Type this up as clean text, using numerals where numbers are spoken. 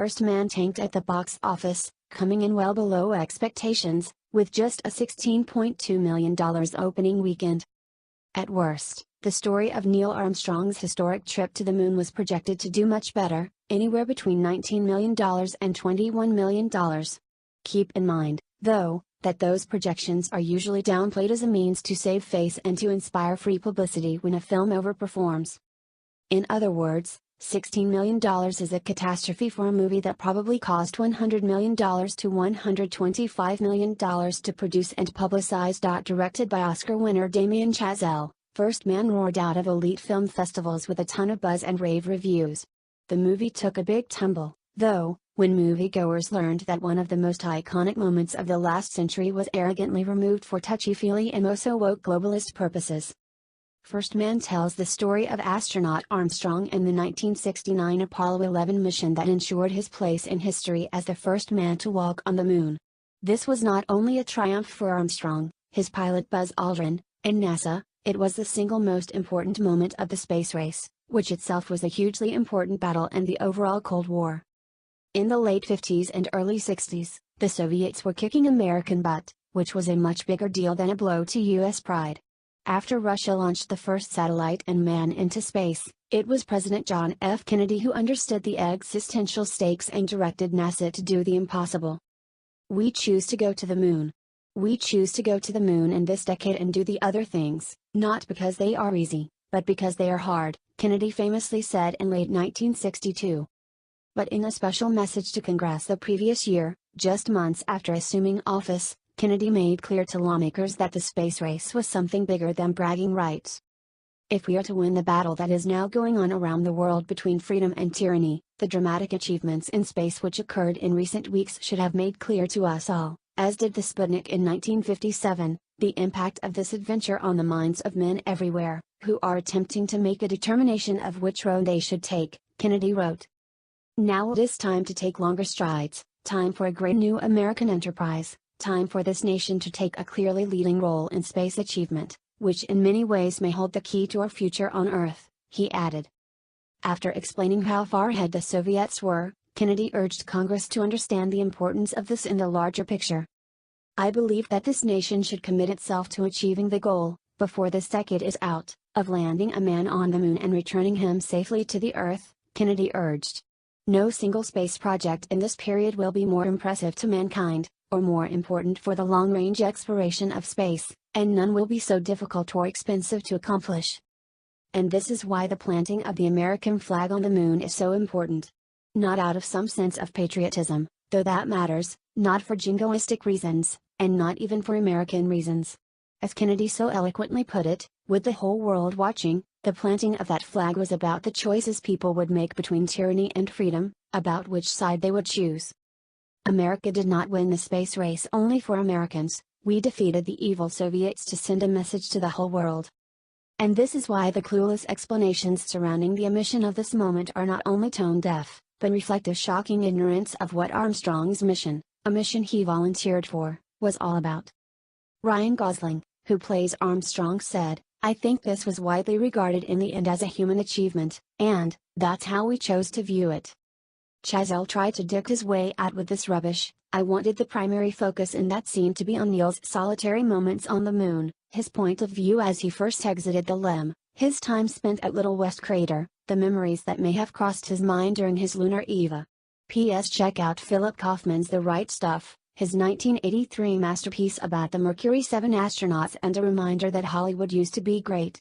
First Man tanked at the box office, coming in well below expectations, with just a $16.2 million opening weekend. At worst, the story of Neil Armstrong's historic trip to the moon was projected to do much better, anywhere between $19 million and $21 million. Keep in mind, though, that those projections are usually downplayed as a means to save face and to inspire free publicity when a film overperforms. In other words, $16 million is a catastrophe for a movie that probably cost $100 million to $125 million to produce and publicize. Directed by Oscar winner Damien Chazelle, First Man roared out of elite film festivals with a ton of buzz and rave reviews. The movie took a big tumble, though, when moviegoers learned that one of the most iconic moments of the last century was arrogantly removed for touchy-feely and oh-so-woke globalist purposes. First Man tells the story of astronaut Armstrong and the 1969 Apollo 11 mission that ensured his place in history as the first man to walk on the moon. This was not only a triumph for Armstrong, his pilot Buzz Aldrin, and NASA, it was the single most important moment of the space race, which itself was a hugely important battle in the overall Cold War. In the late 50s and early 60s, the Soviets were kicking American butt, which was a much bigger deal than a blow to U.S. pride. After Russia launched the first satellite and man into space, it was President John F. Kennedy who understood the existential stakes and directed NASA to do the impossible. We choose to go to the moon. We choose to go to the moon in this decade and do the other things, not because they are easy, but because they are hard, Kennedy famously said in late 1962. But in a special message to Congress the previous year, just months after assuming office, Kennedy made clear to lawmakers that the space race was something bigger than bragging rights. If we are to win the battle that is now going on around the world between freedom and tyranny, the dramatic achievements in space which occurred in recent weeks should have made clear to us all, as did the Sputnik in 1957, the impact of this adventure on the minds of men everywhere, who are attempting to make a determination of which road they should take, Kennedy wrote. Now it is time to take longer strides, time for a great new American enterprise. Time for this nation to take a clearly leading role in space achievement, which in many ways may hold the key to our future on Earth, he added. After explaining how far ahead the Soviets were, Kennedy urged Congress to understand the importance of this in the larger picture. I believe that this nation should commit itself to achieving the goal, before this decade is out, of landing a man on the moon and returning him safely to the Earth, Kennedy urged. No single space project in this period will be more impressive to mankind, or more important for the long-range exploration of space, and none will be so difficult or expensive to accomplish. And this is why the planting of the American flag on the moon is so important. Not out of some sense of patriotism, though that matters, not for jingoistic reasons, and not even for American reasons. As Kennedy so eloquently put it, with the whole world watching, the planting of that flag was about the choices people would make between tyranny and freedom, about which side they would choose. America did not win the space race only for Americans, we defeated the evil Soviets to send a message to the whole world. And this is why the clueless explanations surrounding the omission of this moment are not only tone-deaf, but reflect a shocking ignorance of what Armstrong's mission, a mission he volunteered for, was all about. Ryan Gosling, who plays Armstrong, said, "I think this was widely regarded in the end as a human achievement, and that's how we chose to view it." Chazelle tried to dig his way out with this rubbish. I wanted the primary focus in that scene to be on Neil's solitary moments on the moon, his point of view as he first exited the LEM, his time spent at Little West Crater, the memories that may have crossed his mind during his lunar EVA. P.S. Check out Philip Kaufman's The Right Stuff, his 1983 masterpiece about the Mercury 7 astronauts and a reminder that Hollywood used to be great.